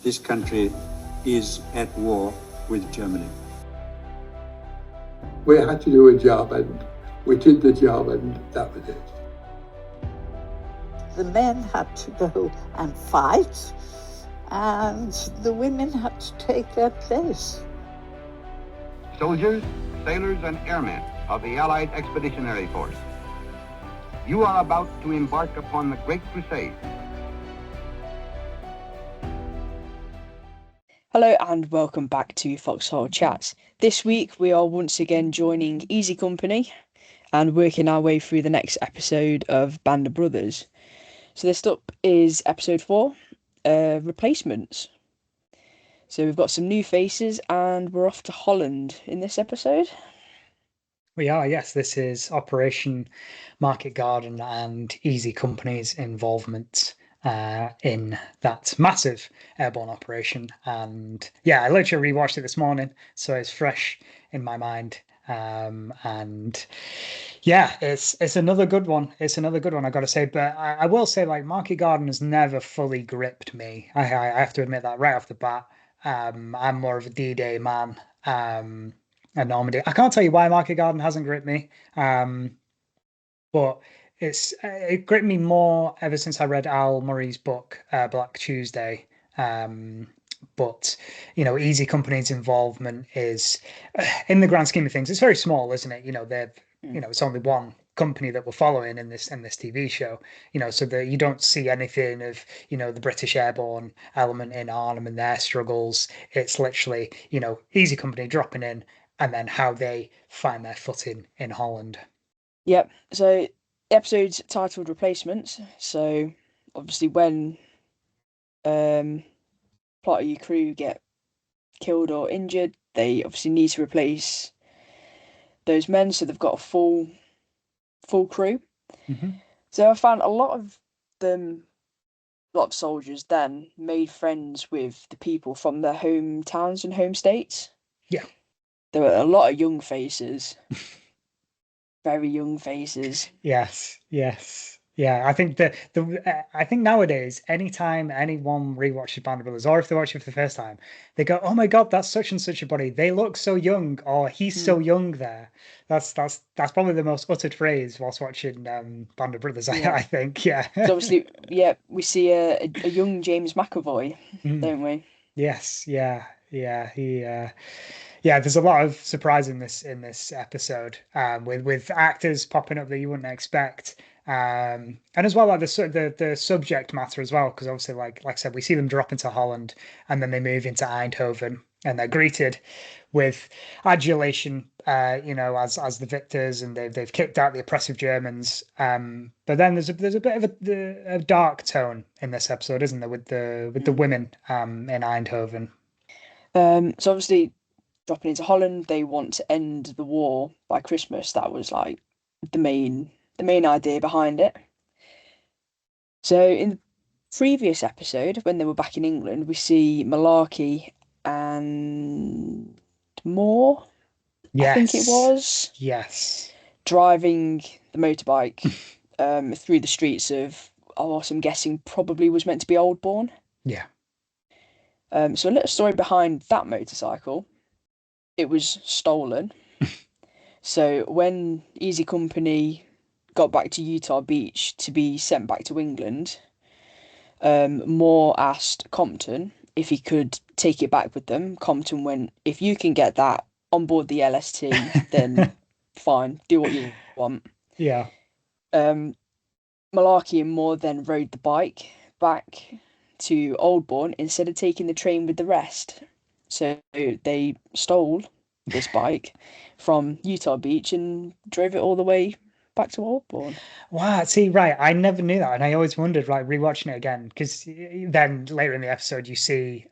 this country is at war with Germany. We had to do a job, and we did the job, and that was it. The men had to go and fight, and the women had to take their place. Soldiers, sailors, and airmen of the Allied Expeditionary Force, you are about to embark upon the Great Crusade. Hello and welcome back to Foxhole Chat. This week we are once again joining Easy Company and working our way through the next episode of Band of Brothers. So this up is episode 4, Replacements. So we've got some new faces and we're off to Holland in this episode. We are, yes. This is Operation Market Garden and Easy Company's involvement in that massive airborne operation. And yeah, I literally rewatched it this morning, so it's fresh in my mind. And yeah, it's another good one. It's another good one, I got to say. But I will say, like, Market Garden has never fully gripped me. I have to admit that right off the bat. I'm more of a D-Day man. And Normandy. I can't tell you why Market Garden hasn't gripped me, but it gripped me more ever since I read Al Murray's book, Black Tuesday. But you know, Easy Company's involvement is, in the grand scheme of things, it's very small, isn't it? You know, it's only one company that we're following in this TV show. You know, so that you don't see anything of, you know, the British airborne element in Arnhem and their struggles. It's literally, you know, Easy Company dropping in, and then how they find their footing in Holland. Yep, so the episode's titled Replacements. So obviously when part of your crew get killed or injured, they obviously need to replace those men, so they've got a full crew. Mm-hmm. So I found a lot of soldiers then made friends with the people from their hometowns and home states. Yeah. There were a lot of young faces. Very young faces. Yes. Yeah, I think I think nowadays, anytime anyone rewatches Band of Brothers, or if they watch it for the first time, they go, "Oh my God, that's such and such a body. They look so young," or "He's so young there." That's probably the most uttered phrase whilst watching Band of Brothers. Yeah. I think, yeah. So obviously, yeah, we see a young James McAvoy, don't we? Yes, yeah. Yeah, there's a lot of surprise in this episode, with actors popping up that you wouldn't expect, and as well, like the subject matter as well, because obviously, like I said, we see them drop into Holland and then they move into Eindhoven and they're greeted with adulation, you know, as the victors, and they've kicked out the oppressive Germans. But then there's a bit of a dark tone in this episode, isn't there, with the women in Eindhoven. So obviously, dropping into Holland, they want to end the war by Christmas. That was like the main idea behind it. So in the previous episode, when they were back in England, we see Malarkey and Moore, Yes. I think it was. Yes. Driving the motorbike through the streets of, I'm guessing probably was meant to be Oldbourne. Yeah. So a little story behind that motorcycle. It was stolen. So when Easy Company got back to Utah Beach to be sent back to England, Moore asked Compton if he could take it back with them. Compton went, "If you can get that on board the LST, then fine, do what you want." Yeah. Malarkey and Moore then rode the bike back to Oldbourne instead of taking the train with the rest. So they stole this bike from Utah Beach and drove it all the way back to Oldbourne. Wow, see, right, I never knew that, and I always wondered, like, rewatching it again, because then later in the episode you see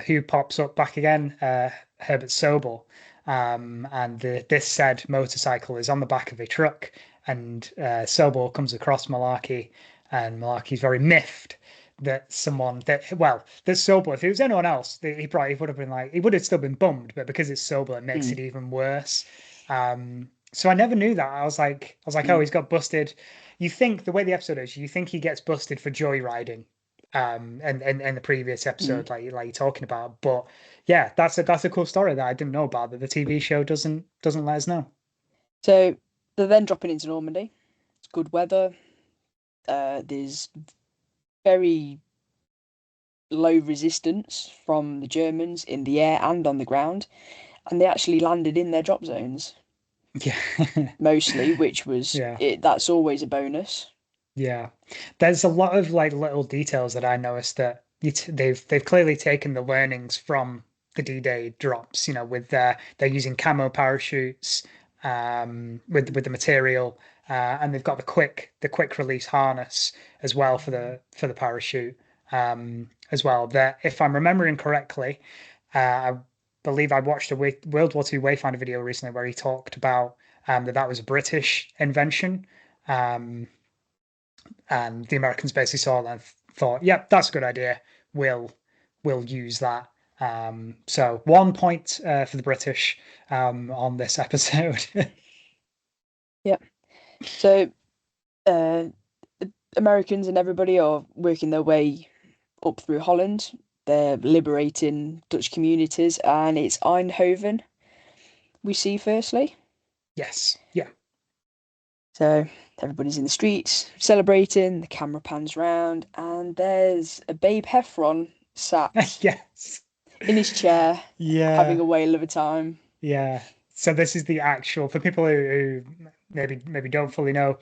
who pops up back again, Herbert Sobel, and this said motorcycle is on the back of a truck, and Sobel comes across Malarkey, and Malarkey's very miffed that Sobel, if it was anyone else, he probably would have been like, he would have still been bummed, but because it's Sobel, it makes it even worse. So I never knew that. I was like, oh, he's got busted. You think the way the episode is, you think he gets busted for joyriding and the previous episode, like you're talking about. But yeah, that's a cool story that I didn't know about, that the TV show doesn't let us know. So they're then dropping into Normandy. It's good weather. There's very low resistance from the Germans in the air and on the ground, and they actually landed in their drop zones Yeah. mostly, which was Yeah. That's always a bonus. Yeah, there's a lot of like little details that I noticed that they've clearly taken the learnings from the D-Day drops. With they're using camo parachutes, with the material, and they've got the quick release harness as well for the parachute, as well. That, if I'm remembering correctly, I believe I watched a World War II Wayfinder video recently where he talked about that was a British invention. And the Americans basically saw that and thought, "Yep, that's a good idea. We'll use that." So 1 point for the British on this episode. Yeah. So the Americans and everybody are working their way up through Holland. They're liberating Dutch communities, and it's Eindhoven we see firstly. Yes. Yeah. So everybody's in the streets celebrating, the camera pans round, and there's a Babe Heffron sat Yes. in his chair having Yeah. a whale of a time. Yeah. So this is the actual, for people who maybe don't fully know.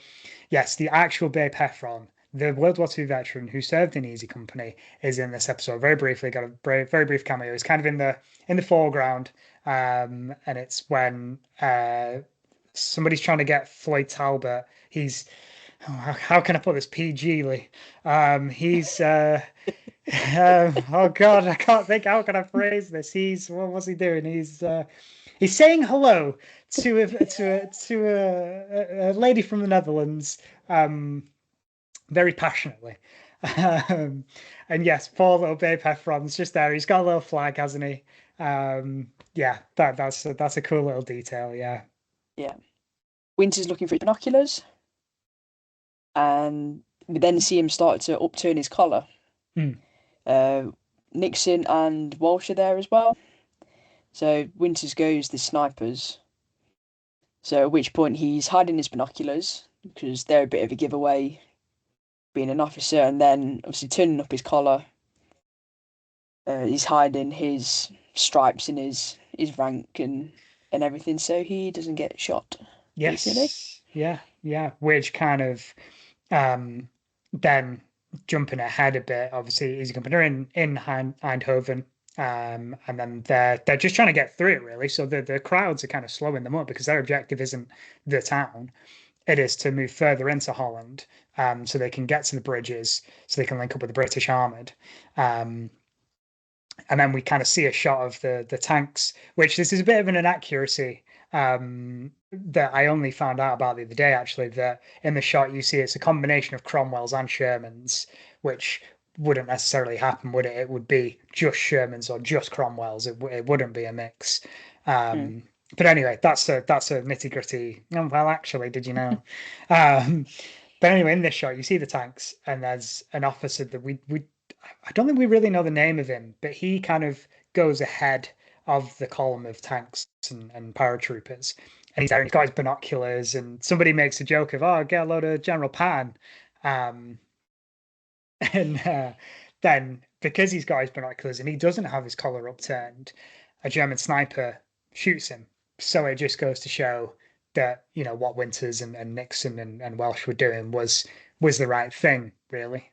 Yes, the actual Babe Heffron, the World War II veteran who served in Easy Company, is in this episode very briefly. Got a very brief cameo. He's kind of in the foreground, and it's when somebody's trying to get Floyd Talbot. He's how can I put this PG-ly? He's oh God, I can't think. How can I phrase this? What was he doing? He's saying hello to a lady from the Netherlands, very passionately. And yes, poor little Babe Heffron's just there. He's got a little flag, hasn't he? Yeah, that's a cool little detail. Yeah. Yeah. Winter's looking for binoculars, and we then see him start to upturn his collar. Nixon and Walsh are there as well. So Winters goes the snipers. So at which point he's hiding his binoculars because they're a bit of a giveaway, being an officer, and then obviously turning up his collar. He's hiding his stripes in his rank and everything, so he doesn't get shot. Yes. Basically. Yeah. Which kind of then jumping ahead a bit, obviously Easy Company are in Eindhoven, and then they're just trying to get through it, really. So the crowds are kind of slowing them up because their objective isn't the town. It is to move further into Holland, so they can get to the bridges, so they can link up with the British armoured. And then we kind of see a shot of the tanks, which this is a bit of an inaccuracy that I only found out about the other day, actually, that in the shot you see it's a combination of Cromwell's and Sherman's, which wouldn't necessarily happen, would it? It would be just Sherman's or just Cromwell's. It wouldn't be a mix. But anyway, that's a nitty gritty. Oh, well, actually, did you know? But anyway, in this shot, you see the tanks, and there's an officer that I don't think we really know the name of him, but he kind of goes ahead of the column of tanks and paratroopers. And he's there, and he's got his binoculars, and somebody makes a joke of, "Oh, get a load of General Pan." And then, because he's got his binoculars and he doesn't have his collar upturned, a German sniper shoots him. So it just goes to show that, what Winters and Nixon and Welsh were doing was the right thing, really.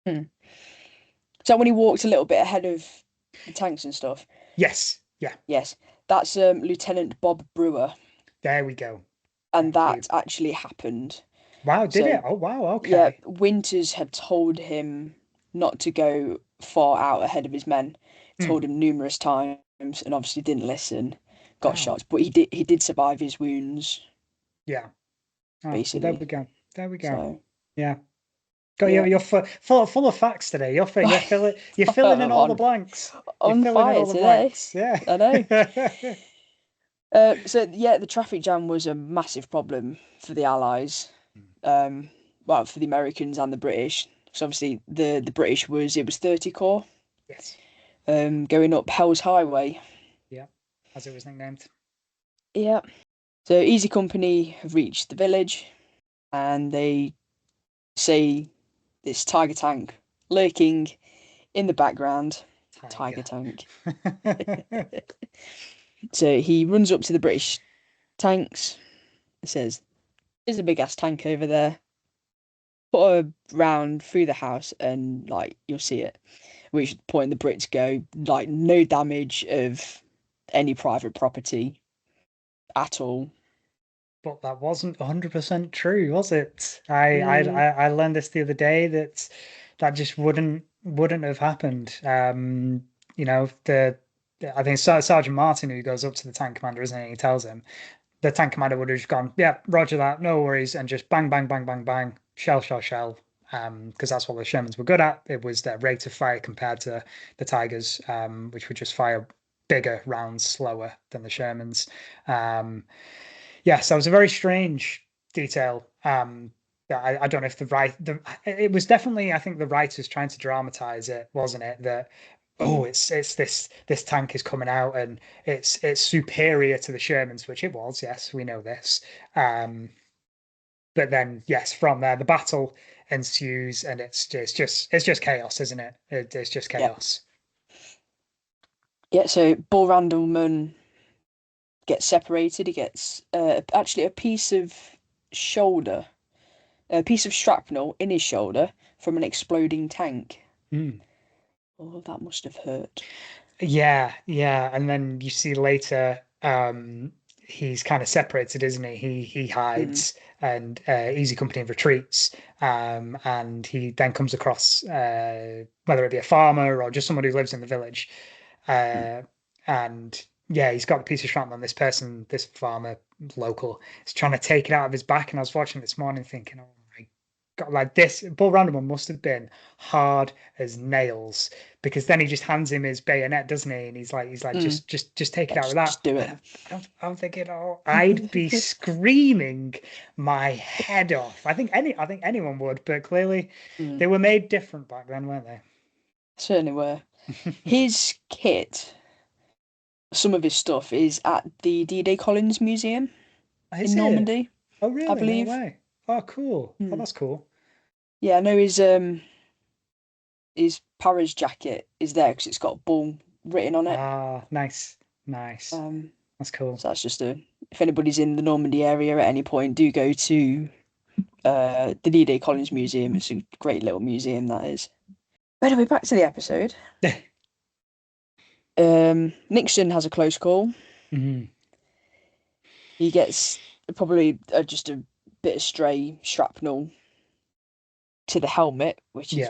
So when he walked a little bit ahead of the tanks and stuff. Yes. Yeah. Yes. That's Lieutenant Bob Brewer. There we go. And that actually happened. Wow, did it? Oh, wow, okay. Yeah, Winters had told him not to go far out ahead of his men. Told him numerous times, and obviously didn't listen. Got shot, but he did survive his wounds. Yeah. Oh, basically. Well, there we go. So, yeah. You're full of facts today. You're filling in all the blanks. On fire today. Yeah, I know. So yeah, the traffic jam was a massive problem for the Allies. Well, for the Americans and the British. because obviously the British was 30 corps. Yes. Going up Hell's Highway. Yeah, as it was nicknamed. Yeah. So Easy Company have reached the village, and they see this tiger tank lurking in the background. Tiger tank. So he runs up to the British tanks and says, "There's a big ass tank over there. Put a round through the house and like you'll see it." Which point the Brits go, like, no damage of any private property at all. But that wasn't 100% true, was it? I learned this the other day that just wouldn't have happened. You know, I think Sergeant Martin, who goes up to the tank commander, isn't he? He tells him the tank commander would have just gone, yeah, roger that, no worries, and just bang, bang, bang, bang, bang, shell, shell, shell. Because that's what the Shermans were good at. It was their rate of fire compared to the Tigers, which would just fire bigger rounds slower than the Shermans. Yes, that was a very strange detail. I don't know if it was definitely, I think, the writers trying to dramatize it, wasn't it? That it's this tank is coming out and it's superior to the Shermans, which it was. Yes, we know this. But then, yes, from there the battle ensues, and it's just chaos, isn't it? It's just chaos. Yeah. So Bull Randleman gets separated. He gets actually a piece of shoulder, a piece of shrapnel in his shoulder from an exploding tank. Oh, that must have hurt. Yeah, and then you see later, he's kind of separated, isn't he? He hides, and Easy Company retreats, and he then comes across whether it be a farmer or just someone who lives in the village, and yeah, he's got a piece of shrapnel on this person, this farmer local, is trying to take it out of his back, and I was watching this morning thinking, oh my God, like this, Bull Randleman must have been hard as nails, because then he just hands him his bayonet, doesn't he? And he's like, just take it out with that. Just do it. I'm thinking, oh, I'd be screaming my head off. I think anyone would, but clearly they were made different back then, weren't they? Certainly were. His kit, some of his stuff, is at the D-Day Collins Museum in Normandy. Oh, really? I believe. No way. Oh, cool. Oh, that's cool. Yeah, I know his Paris jacket is there because it's got Bull written on it. Ah, nice. That's cool. So that's just if anybody's in the Normandy area at any point, do go to the D-Day Collins Museum. It's a great little museum, that is. But anyway, back to the episode. Nixon has a close call. He gets probably just a bit of stray shrapnel to the helmet, which is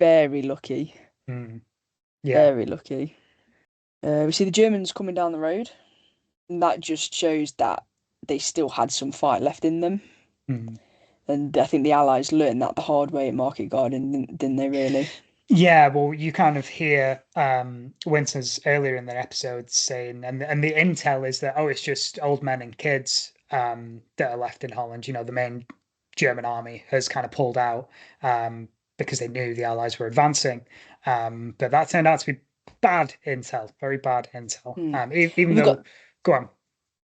very lucky. Very lucky. We see the Germans coming down the road, and that just shows that they still had some fight left in them. And I think the Allies learned that the hard way at Market Garden, didn't they, really? Yeah, well, you kind of hear Winters earlier in the episode saying, and the intel is that, oh, it's just old men and kids that are left in Holland. You know, the main German army has kind of pulled out because they knew the Allies were advancing. But that turned out to be bad intel, very bad intel. Even though, go on.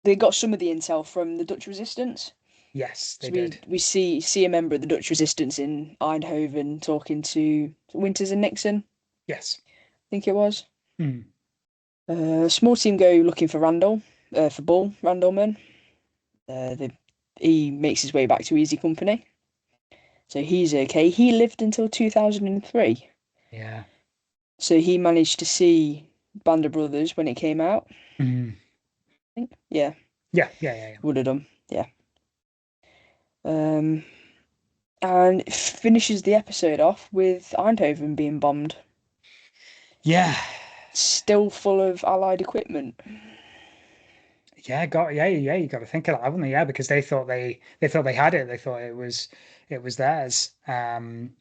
They got some of the intel from the Dutch resistance. Yes, they did. We see a member of the Dutch resistance in Eindhoven talking to Winters and Nixon. Yes, I think it was. A small team go looking for Bull Randleman. He makes his way back to Easy Company, so he's okay. He lived until 2003. Yeah. So he managed to see Band of Brothers when it came out. I think. Yeah. Would have done. Yeah. And it finishes the episode off with Eindhoven being bombed. Yeah. Still full of Allied equipment. Yeah, you got to think of that, haven't they? Yeah, because they thought they had it. They thought it was theirs. And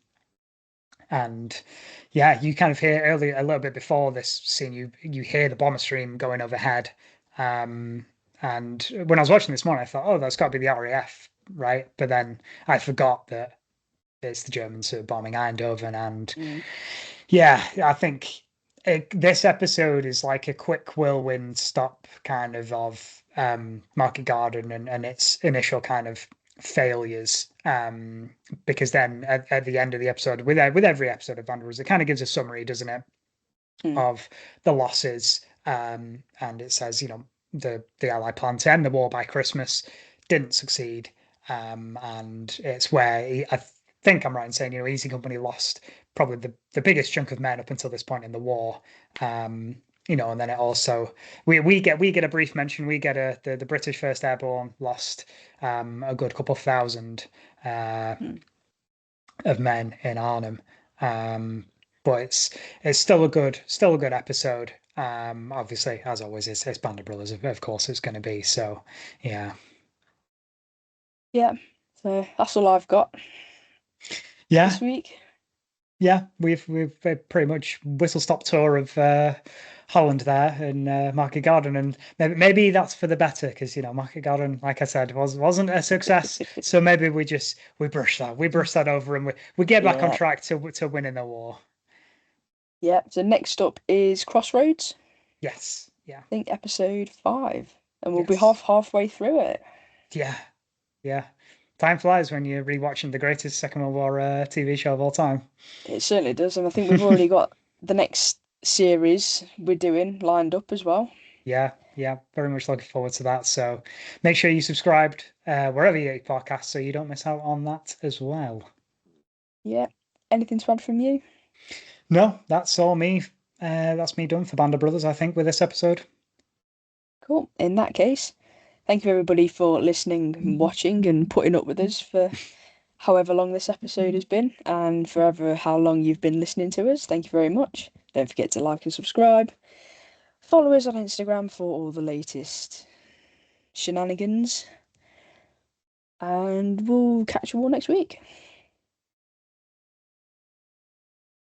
yeah, you kind of hear earlier, a little bit before this scene, you hear the bomber stream going overhead. And when I was watching this morning, I thought, oh, that's got to be the RAF, right? But then I forgot that it's the Germans who are bombing Eindhoven, and Mm. yeah, I think this episode is like a quick whirlwind stop kind of Market Garden and its initial kind of failures. Because then at the end of the episode, with every episode of Wanderers, it kind of gives a summary, doesn't it, Mm. of the losses. And it says, the Allied plan to end the war by Christmas didn't succeed. And it's where I think I'm right in saying, Easy Company lost probably the biggest chunk of men up until this point in the war. And then it also we get a brief mention. We get the British First Airborne lost a good couple of thousand of men in Arnhem. But it's still a good episode. Obviously, as always, it's Band of Brothers, of course it's going to be. So, yeah. Yeah. So that's all I've got Yeah, this week. yeah, we've pretty much whistle stop tour of Holland there and Market Garden, and maybe that's for the better because Market Garden, like I said, wasn't a success. So maybe we brush that over and we get back on track to winning the war. Yeah. So next up is Crossroads. Yes, yeah, I think episode 5, and we'll be Yes. halfway through it. Yeah. Time flies when you're rewatching the greatest Second World War TV show of all time. It certainly does, and I think we've already got the next series we're doing lined up as well. Yeah, very much looking forward to that. So make sure you subscribed wherever you get your podcasts so you don't miss out on that as well. Yeah. Anything to add from you? No, that's all me. That's me done for Band of Brothers, I think, with this episode. Cool. In that case, thank you everybody for listening and watching and putting up with us for however long this episode has been, and forever how long you've been listening to us. Thank you very much. Don't forget to like and subscribe. Follow us on Instagram for all the latest shenanigans. And we'll catch you all next week.